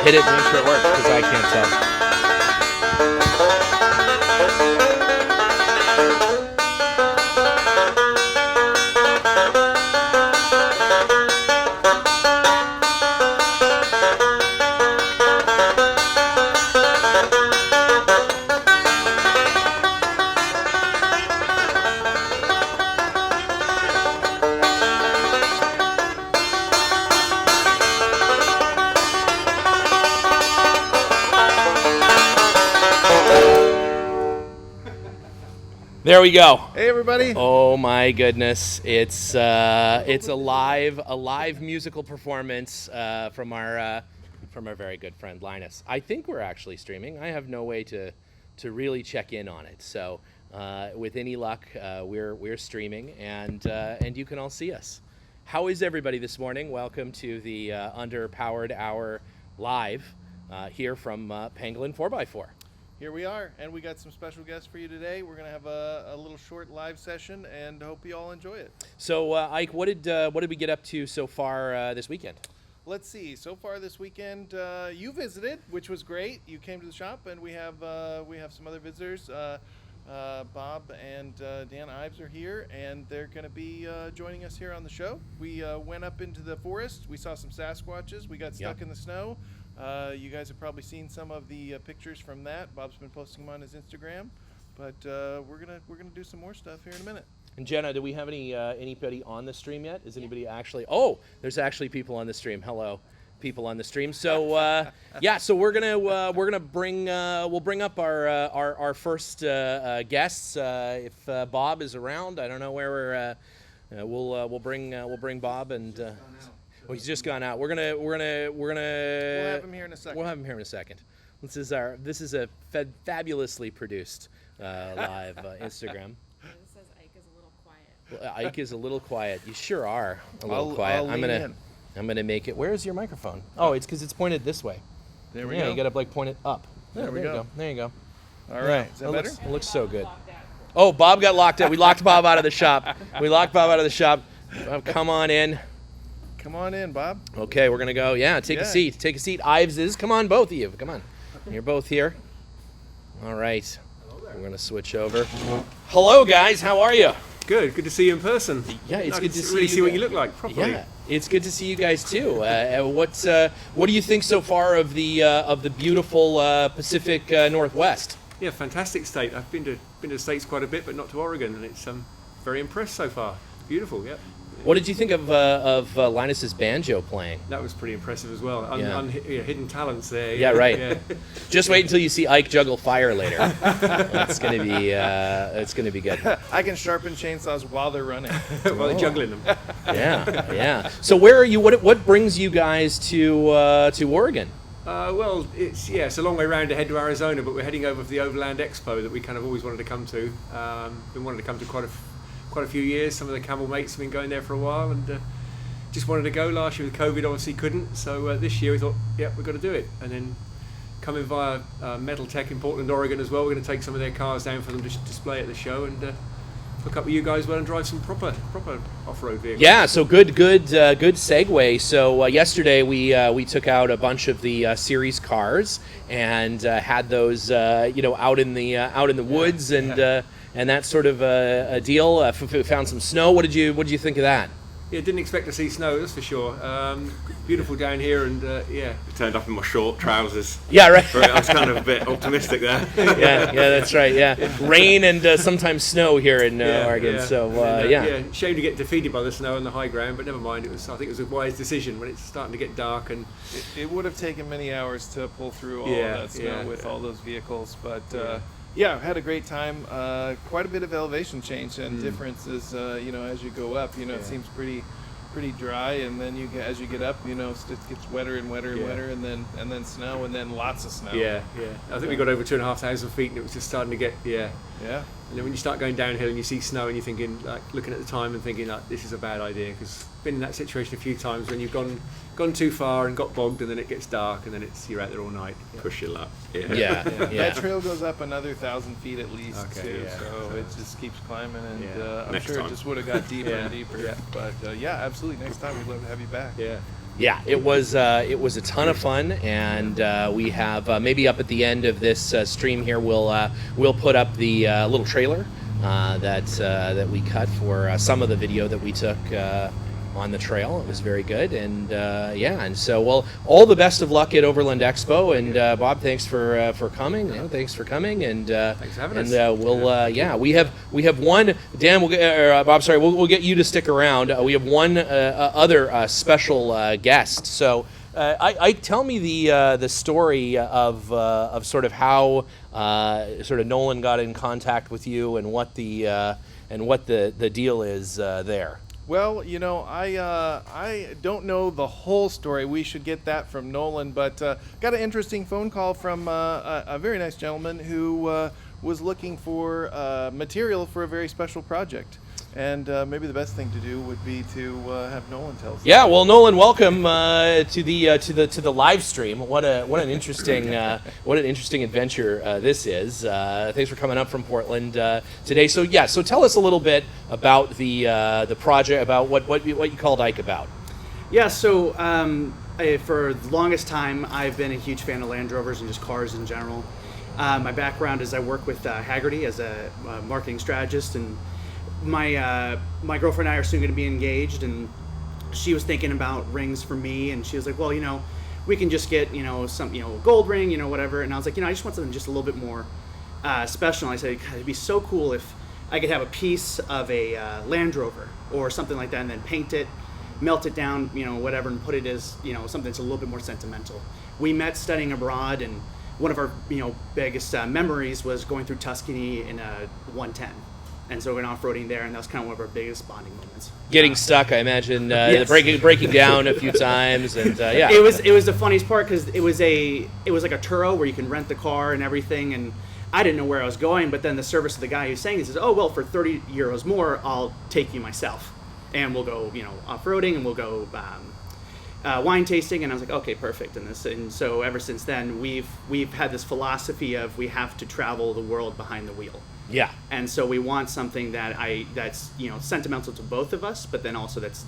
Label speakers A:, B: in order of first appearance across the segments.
A: Hit it, make sure it works, because I can't tell. There we go.
B: Hey everybody!
A: Oh my goodness! It's a live musical performance from our very good friend Linus. I think we're actually streaming. I have no way to really check in on it. So with any luck, we're streaming, and you can all see us. How is everybody this morning? Welcome to the Underpowered Hour live here from Pangolin 4x4.
B: Here we are, and we got some special guests for you today. We're gonna have a little short live session, and hope you all enjoy it.
A: So, Ike, what did we get up to so far this weekend?
B: Let's see. So far this weekend, you visited, which was great. You came to the shop, and we have some other visitors. Bob and Dan Ives are here, and they're going to be joining us here on the show. We went up into the forest. We saw some Sasquatches. We got stuck in the snow. You guys have probably seen some of the pictures from that. Bob's been posting them on his Instagram, but we're gonna do some more stuff here in a minute.
A: And Jenna, do we have anybody on the stream yet? Is anybody actually? Oh, there's actually people on the stream. Hello, people on the stream. So yeah, so we're gonna bring we'll bring up our first guests if Bob is around. I don't know where we'll bring Bob and. Well, he's just gone out. We'll have
B: him here in a second.
A: We'll have him here in a second. This is a fabulously produced live Instagram.
C: This says Ike is a little quiet.
A: Well, Ike is a little quiet. You sure are a little quiet. I'm gonna make it. Where's your microphone? Oh, it's because it's pointed this way.
B: There we go.
A: Yeah, you gotta point it up.
B: There we go.
A: There you go.
B: All right. Is that better?
A: It looks so good. Oh, Bob got locked out. We locked Bob out of the shop. Oh, come on in.
B: Come on in, Bob.
A: Okay, we're gonna go. Yeah, take a seat. Take a seat. Ives is. Come on, both of you. Come on. You're both here. All right. We're gonna switch over. Hello, guys. How are you?
D: Good to see you in person.
A: Yeah, it's good to see
D: really
A: you.
D: See what you look like properly.
A: Yeah, it's good to see you guys too. What do you think so far of the beautiful Pacific Northwest?
D: Yeah, fantastic state. I've been to the States quite a bit, but not to Oregon, and it's very impressed so far. Beautiful, yeah.
A: What did you think of Linus's banjo playing?
D: That was pretty impressive as well. Hidden talents there.
A: Yeah, right.
D: Yeah.
A: Just wait until you see Ike juggle fire later. It's gonna be good.
B: I can sharpen chainsaws while they're running.
D: While they're juggling them.
A: Yeah. So where are you? What brings you guys to Oregon?
D: Well, it's a long way around to head to Arizona, but we're heading over for the Overland Expo that we kind of always wanted to come to. Been wanting to come to quite a few years. Some of the Camel mates have been going there for a while, and just wanted to go. Last year with COVID, obviously couldn't. So this year we thought, we've got to do it. And then coming via Metal Tech in Portland, Oregon as well. We're going to take some of their cars down for them to display at the show and hook up with you guys well and drive some proper off-road vehicles. Yeah. So good segue. So yesterday we took out a bunch of the series cars and had those out in the woods and that sort of a deal. Found some snow. What did you think of that? Yeah, didn't expect to see snow, that's for sure. Beautiful down here, and
E: I turned up in my short trousers.
A: Yeah, right.
E: I was kind of a bit optimistic there.
A: yeah, that's right. Yeah, rain and sometimes snow here in Oregon.
D: Yeah.
A: So
D: shame to get defeated by the snow on the high ground, but never mind. I think it was a wise decision when it's starting to get dark, and
B: it would have taken many hours to pull through all of that snow with all those vehicles, but. Yeah, had a great time. Quite a bit of elevation change and differences. As you go up, it seems pretty dry, and then as you get up, it gets wetter and wetter and wetter, and then snow, and then lots of snow.
D: Yeah. I think we got over 2,500 feet, and it was just starting to get
B: Yeah.
D: And then when you start going downhill and you see snow, and you're thinking, like, looking at the time and thinking, like, this is a bad idea, because I've been in that situation a few times when you've gone gone too far and got bogged, and then it gets dark, and then you're out there all night.
E: Push your luck. Yeah.
A: Yeah.
B: That trail goes up another 1,000 feet at least,
D: Okay,
B: too.
D: yeah.
B: So it just keeps climbing, and I'm
E: Next
B: sure
E: time.
B: it just would have got deeper and
D: Yeah,
B: deeper.
D: yeah.
B: But yeah, absolutely. Next time we'd love to have you back.
D: Yeah.
A: Yeah, it was a ton of fun, and we have maybe up at the end of this stream here, we'll put up the little trailer that we cut for some of the video that we took on the trail. It was very good, and and so all the best of luck at Overland Expo, and Bob, thanks for coming. Thanks for coming, and
D: Thanks for having us.
A: we'll we have one. Dan, Bob, sorry, we'll get you to stick around. We have one other special guest. So, tell me the story of sort of how sort of Nolan got in contact with you, and what the deal is there.
B: Well, I don't know the whole story. We should get that from Nolan, but got an interesting phone call from a very nice gentleman who was looking for material for a very special project. And maybe the best thing to do would be to have Nolan tell us.
A: Yeah, well, Nolan, welcome to the live stream. What an interesting adventure this is. Thanks for coming up from Portland today. So tell us a little bit about the project, about what you called Ike about.
F: Yeah, so for the longest time, I've been a huge fan of Land Rovers and just cars in general. My background is I work with Haggerty as a marketing strategist, and my girlfriend and I are soon going to be engaged, and she was thinking about rings for me, and she was like, well, we can just get, some, gold ring, whatever. And I was like, I just want something just a little bit more special. And I said, God, it'd be so cool if I could have a piece of a Land Rover or something like that, and then paint it, melt it down, whatever, and put it as, something that's a little bit more sentimental. We met studying abroad, and one of our, biggest memories was going through Tuscany in a 110. And so we went off-roading there, and that was kind of one of our biggest bonding moments.
A: Getting stuck, I imagine,
F: Yes.
A: breaking down a few times, and yeah.
F: It was the funniest part, because it was like a Turo where you can rent the car and everything, and I didn't know where I was going. But then the service of the guy who's saying this says, "Oh well, for 30 euros more, I'll take you myself, and we'll go off-roading, and we'll go wine tasting." And I was like, okay, perfect. And so ever since then, we've had this philosophy of we have to travel the world behind the wheel.
A: Yeah.
F: And so we want something that's sentimental to both of us, but then also that's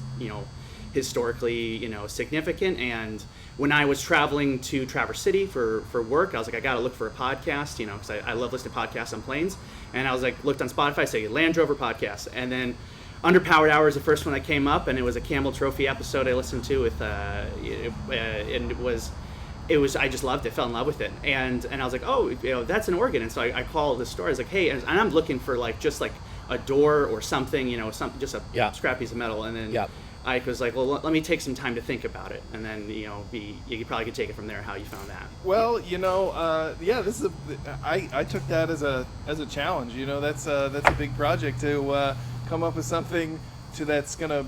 F: historically significant. And when I was traveling to Traverse City for work, I was like, I got to look for a podcast, because I love listening to podcasts on planes. And I was like, looked on Spotify, say Land Rover podcast, and then Underpowered Hour is the first one that came up, and it was a Camel Trophy episode I listened to with and it was I just loved it, fell in love with it, and I was like, oh, that's an organ. And so I called the store. I was like, hey, and I'm looking for just a door or something, just a scrap piece of metal. And then Ike was like, well, let me take some time to think about it, and then you probably could take it from there how you found that.
B: Well, this is I took that as a challenge. That's a big project to come up with something that's gonna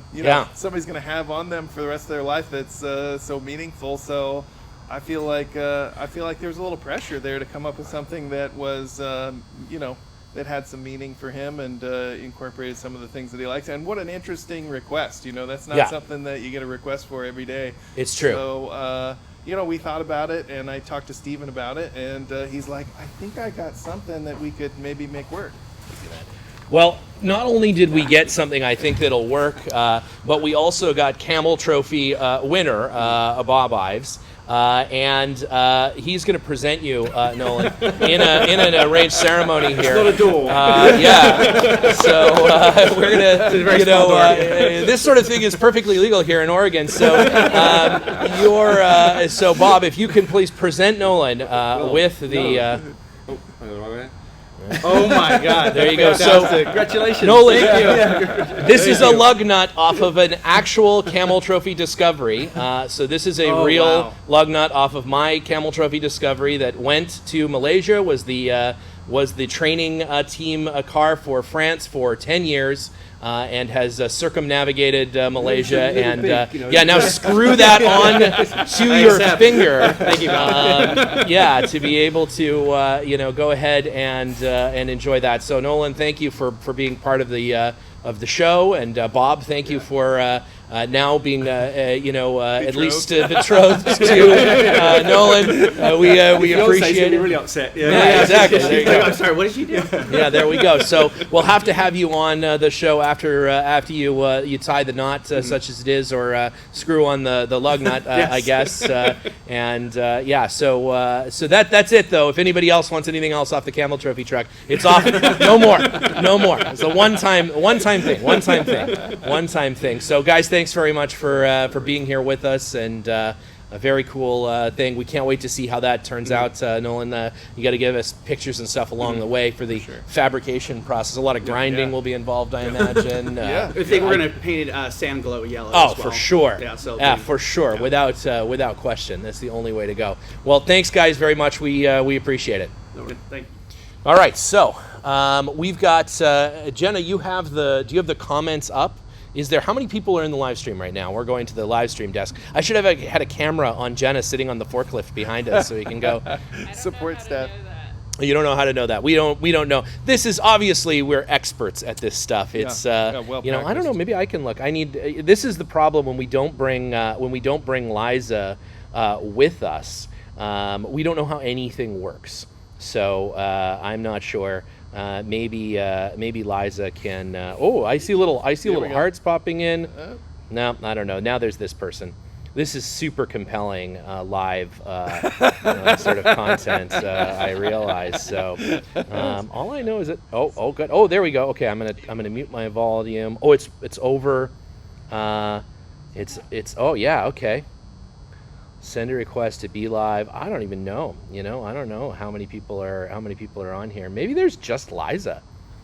B: somebody's gonna have on them for the rest of their life that's so meaningful. So I feel like there's a little pressure there to come up with something that was that had some meaning for him, and incorporated some of the things that he likes. And what an interesting request. That's not something that you get a request for every day.
A: It's true.
B: So we thought about it, and I talked to Steven about it, and he's like, I think I got something that we could maybe make work.
A: Well, not only did we get something I think that'll work, but we also got Camel Trophy winner, Bob Ives. And he's going to present you, Nolan, in an arranged ceremony here.
F: It's not a duel.
A: Yeah. So we're going to, this sort of thing is perfectly legal here in Oregon. So so Bob, if you can please present Nolan with the.
F: Oh my God!
A: There you go.
F: Fantastic.
A: So,
F: congratulations,
A: Nolan.
F: Thank you.
A: This is a lug nut off of an actual Camel Trophy Discovery. So this is a real lug nut off of my Camel Trophy Discovery that went to Malaysia. Was the training team car for France for 10 years. And has circumnavigated Malaysia, and now screw that on to your finger.
F: Thank you, Bob.
A: To be able to go ahead and enjoy that. So Nolan, thank you for being part of the show, and Bob, thank you for now being at least betrothed to Nolan. We appreciate it.
D: Really upset.
A: Yeah, exactly. There you go.
F: I'm sorry, what did you do?
A: Yeah, there we go. So we'll have to have you on the show after you tie the knot, such as it is, or screw on the lug nut,
F: Yes.
A: I guess. So that's it though. If anybody else wants anything else off the Camel Trophy truck, it's off. No more. It's a one time thing. So guys, thanks very much for being here with us, and a very cool thing. We can't wait to see how that turns out. Nolan, you got to give us pictures and stuff along the way for the fabrication process. A lot of grinding will be involved, I imagine.
F: I think we're going to paint it sand glow yellow as well.
A: For sure.
F: Yeah,
A: for sure. Yeah. Without question. That's the only way to go. Well, thanks, guys, very much. We appreciate it.
F: Thank you.
A: All right, so we've got Jenna. Do you have the comments up? How many people are in the live stream right now? We're going to the live stream desk. I should have had a camera on Jenna sitting on the forklift behind us so we can go.
B: Support staff.
A: You don't know how to know that. We don't know. This is obviously, we're experts at this stuff. It's
B: well
A: I don't know. Maybe I can look. This is the problem when we don't bring Liza with us. We don't know how anything works. So I'm not sure. Maybe Liza can. I see little hearts popping in. No, I don't know. Now there's this person. This is super compelling live sort of content. I realize. So all I know is that. Oh, good. Oh, there we go. Okay, I'm gonna mute my volume. Oh, it's over. It's. Oh yeah. Okay. Send a request to be live. I don't even know. I don't know how many people are on here. Maybe there's just Liza.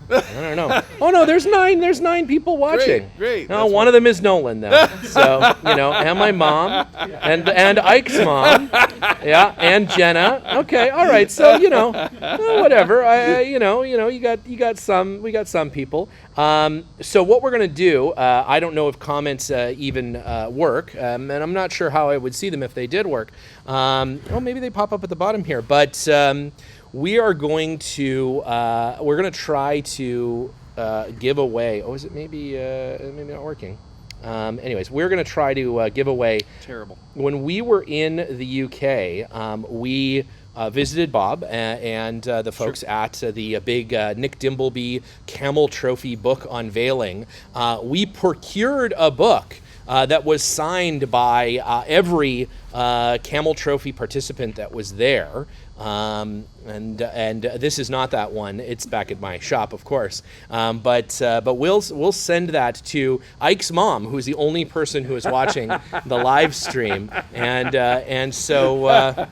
A: I don't know. Oh no, there's 9. There's 9 people watching.
B: Great.
A: No, one of them is Nolan though. So and my mom, and Ike's mom, yeah, and Jenna. Okay, all right. So whatever. We got some people. So what we're gonna do? I don't know if comments even work, and I'm not sure how I would see them if they did work. Maybe they pop up at the bottom here, but. We are going to try to give away. Oh, is it maybe not working? Anyways, we're going to try to give away.
B: Terrible.
A: When we were in the UK, we visited Bob and the folks at the big Nick Dimbleby Camel Trophy book unveiling. We procured a book that was signed by every Camel Trophy participant that was there. And this is not that one. It's back at my shop, of course. But we'll send that to Ike's mom, who's the only person who is watching the live stream, and so.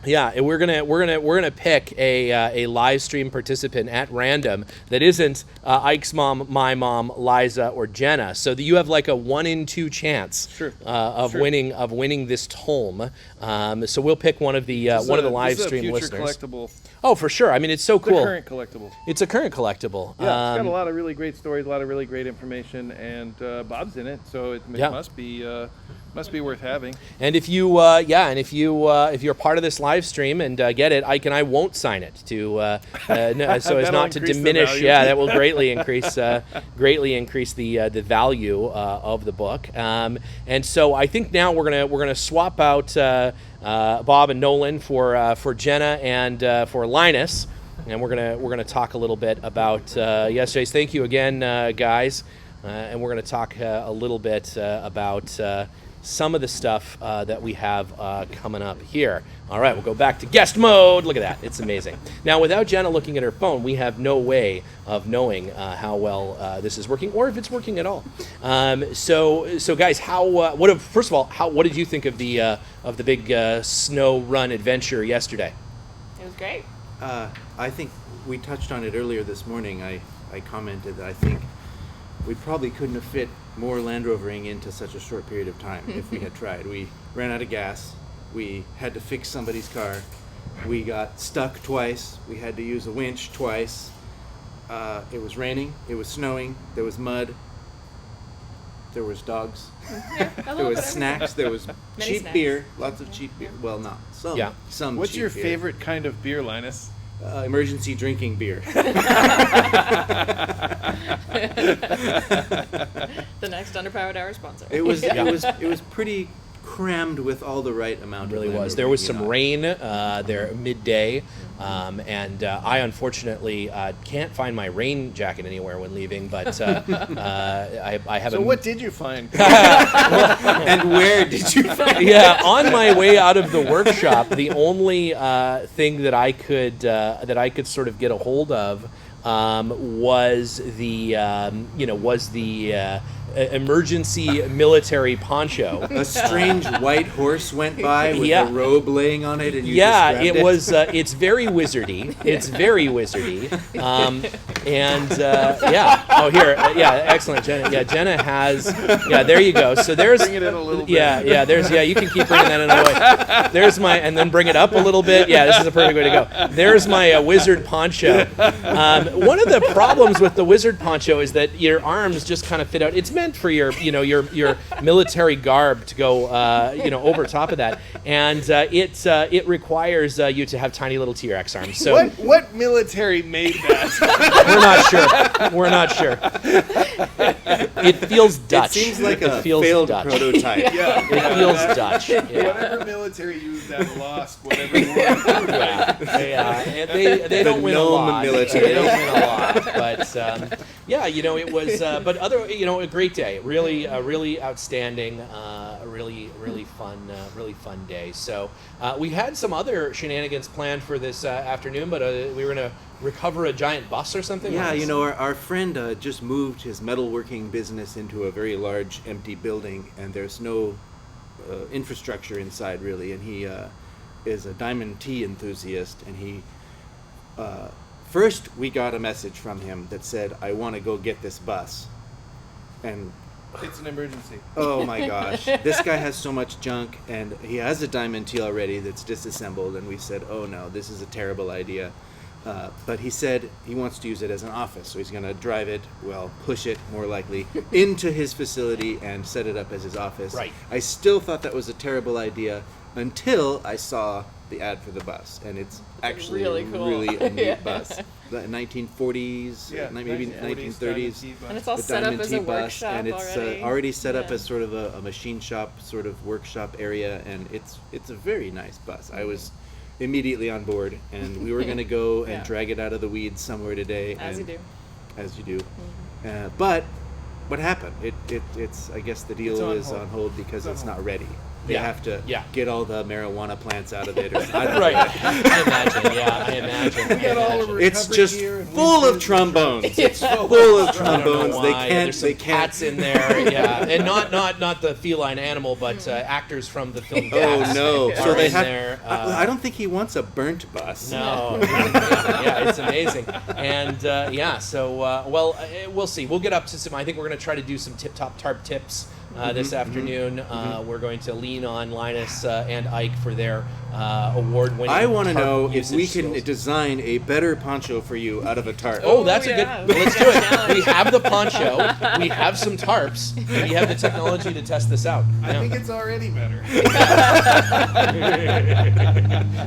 A: Yeah, we're gonna pick a live stream participant at random that isn't Ike's mom, my mom, Liza, or Jenna. So that you have like a 1 in 2 chance of winning this tome. So we'll pick one of the live stream listeners.
B: Collectible.
A: Oh, for sure. I mean, it's so cool.
B: The current collectible.
A: It's a current collectible.
B: Yeah, it's got a lot of really great stories, a lot of really great information, and Bob's in it, so it must be worth having.
A: And if you're part of this live stream and get it, Ike and I won't sign it so as not to diminish. Yeah, that will greatly increase the value of the book. And so I think now we're gonna swap out Bob and Nolan for Jenna and for Linus, and we're gonna talk a little bit about yesterday's. Thank you again, guys, and we're gonna talk a little bit about. Some of the stuff that we have coming up here. All right, we'll go back to guest mode. Look at that. It's amazing. Now, without Jenna looking at her phone, we have no way of knowing how well this is working or if it's working at all. So guys, first of all, what did you think of the big snow run adventure yesterday?
C: It was great.
G: I think we touched on it earlier this morning. I commented that I think we probably couldn't have fit more Land Rovering into such a short period of time if we had tried. We ran out of gas. We had to fix somebody's car. We got stuck twice. We had to use a winch twice. It was raining. It was snowing. There was mud. There was dogs. There was snacks. There was cheap
C: snacks.
G: beer. Lots of cheap beer. Well, not some.
A: Yeah.
G: Some.
B: What's
G: cheap
B: your
G: beer.
B: favorite kind of beer, Linus?
G: emergency drinking beer.
C: The next Underpowered Hour sponsor.
G: It was pretty crammed with all the right amount.
A: It really
G: of Land
A: was.
G: Rover,
A: There was
G: you
A: some
G: know.
A: rain there midday, and I unfortunately can't find my rain jacket anywhere when leaving. But I have
B: So
A: a
B: what did you find?
G: And where did you find it?
A: yeah, on my way out of the workshop, the only thing that I could sort of get a hold of was the emergency military poncho.
G: A strange white horse went by with
A: Yeah.
G: a robe laying on it, and you
A: Yeah,
G: just grabbed
A: it was. It's very wizardy. It's very wizardy. Yeah. Oh, here. Yeah, excellent, Jenna. Yeah, Jenna has. Yeah, there you go. So there's.
B: Bring it in a little bit.
A: Yeah. There's. Yeah, you can keep bringing that in a way. There's my, and then bring it up a little bit. Yeah, this is a perfect way to go. There's my wizard poncho. One of the problems with the wizard poncho is that your arms just kind of fit out. It's meant for your military garb to go over top of that, and it requires you to have tiny little T-Rex arms. So
B: What military made that?
A: we're not sure. It feels Dutch.
G: It seems like a
A: feels
G: failed
A: Dutch.
G: prototype.
B: Yeah.
A: It feels Dutch. Yeah.
B: Whatever military used that lost whatever you want.
A: Yeah, and they don't win a
G: gnome
A: lot.
G: military.
A: They don't win a lot, but it was. But a great day. Really outstanding. A really fun day. So we had some other shenanigans planned for this afternoon, but we were gonna recover a giant bus or something.
G: Yeah, our friend just moved his metalworking business into a very large empty building, and there's no infrastructure inside really, and he is a diamond tea enthusiast, and he first we got a message from him that said, "I want to go get this bus," and
B: It's an emergency.
G: oh my gosh, this guy has so much junk, and he has a diamond tea already that's disassembled, and we said, oh no, this is a terrible idea. But he said he wants to use it as an office, so he's going to drive it, push it more likely, into his facility and set it up as his office.
A: Right.
G: I still thought that was a terrible idea until I saw the ad for the bus, and it's actually
C: Really cool.
G: really a neat
C: Yeah.
G: bus. The 1940s, maybe 1930s.
C: And it's all
G: The
C: set up
G: Diamond
C: as
G: Tea
C: a
G: bus,
C: workshop
G: and it's
C: already.
G: already set up
C: Yeah.
G: as sort of a machine shop, sort of workshop area, and it's a very nice bus. I was immediately on board, and we were going to go and
C: Yeah.
G: drag it out of the weeds somewhere today.
C: As you
G: and-
C: do.
G: As you do. But what happened? It's I guess the deal
B: It's on
G: is
B: hold.
G: on hold because it's not ready. They
A: Yeah.
G: have to
A: Yeah.
G: get all the marijuana plants out of it. Or, I don't
A: Right.
G: know.
A: I imagine.
B: We got all of
G: It's
B: recovery
G: just
B: gear and
G: full
B: we
G: of
B: did-
G: trombones. It's full of
A: I don't know
G: trombones. They
A: why.
G: can't.
A: There's some
G: They can't.
A: cats in there, yeah, and not the feline animal, but actors from the film.
G: Oh
A: Cats
G: no!
A: are
G: So they
A: in
G: have.
A: there.
G: I don't think he wants a burnt bus.
A: No, yeah, it's amazing, and we'll see. We'll get up to some. I think we're going to try to do some tip-top tarp tips this afternoon. We're going to lean on Linus and Ike for their award-winning.
G: I want to
A: tarp
G: know if we
A: usage
G: can
A: skills.
G: design a better poncho for you out of a tarp.
A: Oh, that's
C: yeah.
A: a good. Let's do it. We have the poncho. We have some tarps. We have the technology to test this out.
B: I
A: Yeah.
B: think it's already better.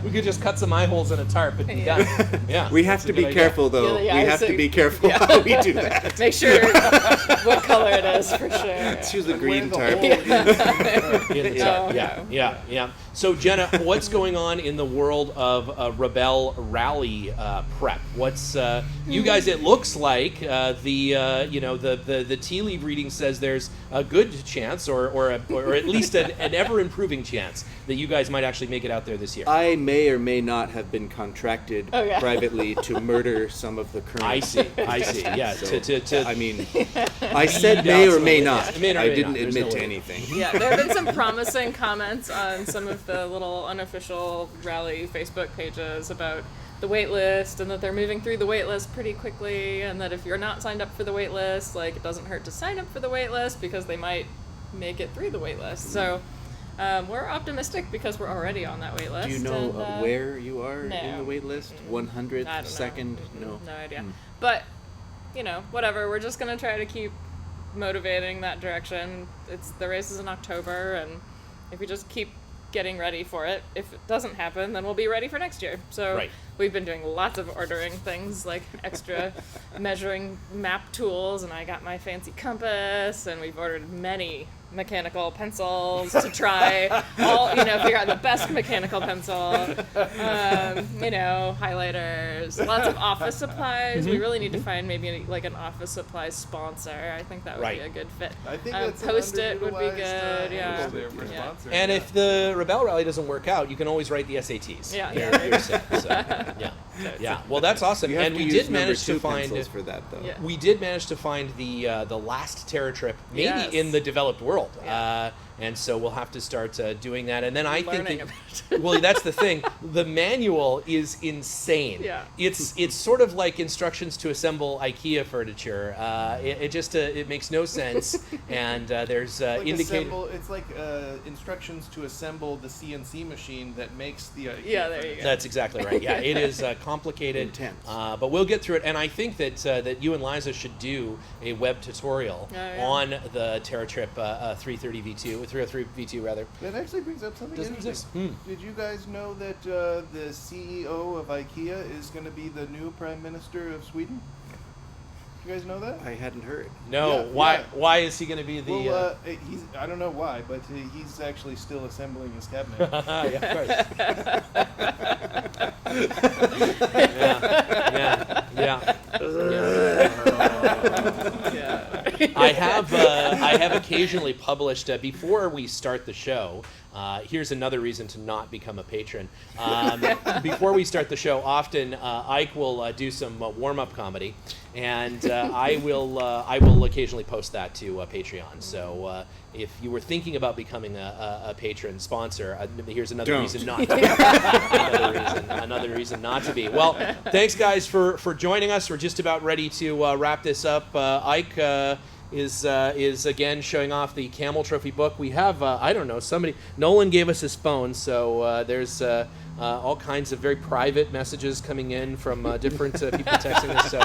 A: We could just cut some eye holes in a tarp and be done. Yeah.
G: We have
A: that's
G: to
A: a
G: be
A: good idea.
G: careful, though.
C: Yeah,
G: we
C: yeah,
G: have
C: so-
G: to be careful
C: yeah.
G: how we do that.
C: Make sure what color it is for sure.
G: Let's use a
B: Where
G: green
B: the
G: tarp.
B: hole is.
A: In the
C: Yeah.
A: tarp. Yeah. So Jenna, what's going on in the world of Rebel Rally prep? What's you guys? It looks like the tea leaf reading says there's a good chance, or at least an ever improving chance that you guys might actually make it out there this year.
G: I may or may not have been contracted
C: Oh, yeah.
G: privately to murder some of the current.
A: I see. Yeah.
G: So,
A: To
G: I mean, I said may or may not.
A: May or may
G: I didn't
A: not. There's
G: admit
A: no
G: to
A: way.
G: anything.
C: Yeah, there have been some promising comments on some of the little unofficial rally Facebook pages about the wait list, and that they're moving through the wait list pretty quickly, and that if you're not signed up for the wait list, like, it doesn't hurt to sign up for the wait list because they might make it through the wait list. So we're optimistic because we're already on that wait list.
G: Do you know
C: and,
G: where you are in
C: no.
G: the wait list?
C: I don't
G: 100th,
C: know.
G: second? No.
C: No idea. But, whatever. We're just going to try to keep motivating that direction. The race is in October, and if we just keep getting ready for it. If it doesn't happen, then we'll be ready for next year. So
A: Right.
C: we've been doing lots of ordering things like extra measuring map tools, and I got my fancy compass, and we've ordered many mechanical pencils to try figure out the best mechanical pencil, highlighters, lots of office supplies. We really need to find maybe like an office supplies sponsor. I think that would be a good fit.
B: I think that's
C: Post-it would be
B: underutilized,
C: good, yeah.
B: there for
C: Yeah.
B: sponsor.
A: And if the Rebel Rally doesn't work out, you can always write the SATs.
C: Yeah.
A: You're set. So, yeah. Well, that's awesome.
G: You have
A: And
G: to
A: we
G: use
A: did manage to
G: number 2
A: find.
G: pencils for that, though.
C: Yeah.
A: We did manage to find the last Terra trip, maybe
C: Yes.
A: in the developed world,
C: Yeah.
A: and so we'll have to start doing that. And then I think
C: Learning
A: that,
C: about it.
A: well, that's the thing. The manual is insane.
C: Yeah.
A: It's sort of like instructions to assemble IKEA furniture. It makes no sense, and there's indicated.
B: It's like instructions to assemble the CNC machine that makes the.
C: Yeah, there you go.
A: That's exactly right. Yeah, it is complicated,
G: Intense.
A: but we'll get through it. And I think that you and Liza should do a web tutorial on the Terra Trip 330 V2, 303 V2 rather.
B: That actually brings up something
A: Doesn't
B: interesting.
A: exist.
B: Did you guys know that the CEO of IKEA is going to be the new Prime Minister of Sweden? You guys know that?
G: I hadn't heard.
A: No,
B: Yeah,
A: why?
B: yeah.
A: Why is he going to be the?
B: Well, I don't know why, but he's actually still assembling his cabinet.
A: Yeah, of course. yeah. I have occasionally published before we start the show. Here's another reason to not become a patron. Before we start the show, often Ike will do some warm-up comedy, and I will occasionally post that to Patreon. So if you were thinking about becoming a patron sponsor, here's another
G: Don't.
A: reason not to. Another reason not to be. Well, thanks guys for joining us. We're just about ready to wrap this up. Ike is again showing off the Camel Trophy book. We have Nolan gave us his phone, so there's all kinds of very private messages coming in from different people texting us. So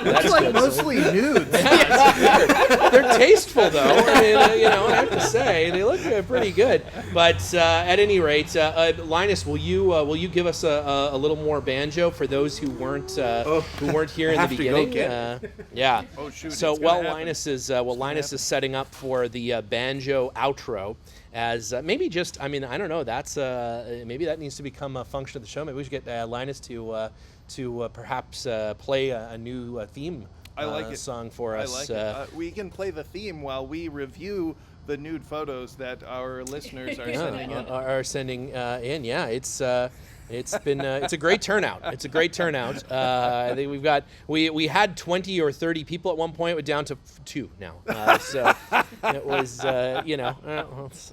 A: that's
B: It's like
A: good.
B: mostly nudes.
A: They're tasteful, though. I mean, I have to say they look pretty good. But at any rate, Linus, will you give us a little more banjo for those who weren't here in the
G: have to go
A: beginning?
G: get
A: Yeah.
B: Oh, shoot,
A: So
B: it's gonna happen.
A: Linus is setting up for the banjo outro. As maybe just, I don't know. That's maybe that needs to become a function of the show. Maybe we should get Linus to perhaps play a new theme
B: I like it.
A: song for
B: I
A: us.
B: like it. We can play the theme while we review the nude photos that our listeners are sending in.
A: Are sending in. Yeah, it's been it's a great turnout. It's a great turnout. I think we had 20 or 30 people at one point. We're down to 2 now. So it was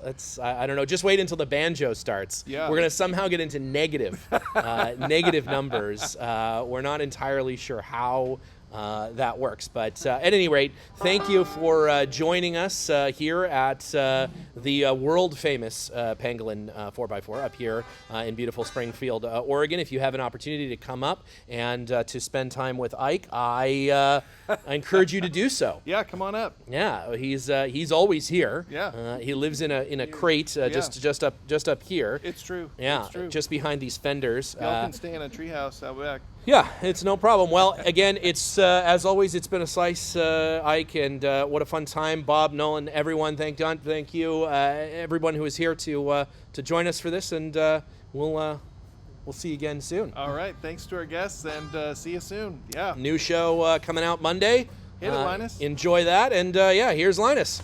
A: it's I don't know. Just wait until the banjo starts.
B: Yeah.
A: We're gonna somehow get into negative numbers. We're not entirely sure how that works. But at any rate, thank you for joining us here at the world-famous Pangolin 4x4 up here in beautiful Springfield, Oregon. If you have an opportunity to come up and to spend time with Ike, I encourage you to do so.
B: Yeah, come on up.
A: Yeah, he's always here.
B: Yeah.
A: He lives in a crate just up here.
B: It's true.
A: Yeah,
B: It's true.
A: just behind these fenders.
B: Y'all can stay in a treehouse out back.
A: Yeah, it's no problem. Well, again, it's as always, it's been a slice, Ike, and what a fun time. Bob, Nolan, everyone, thank you, everyone who is here to join us for this, and we'll see you again soon.
B: All right. Thanks to our guests, and see you soon. Yeah.
A: New show coming out Monday.
B: Hit it, Linus.
A: Enjoy that, and here's Linus.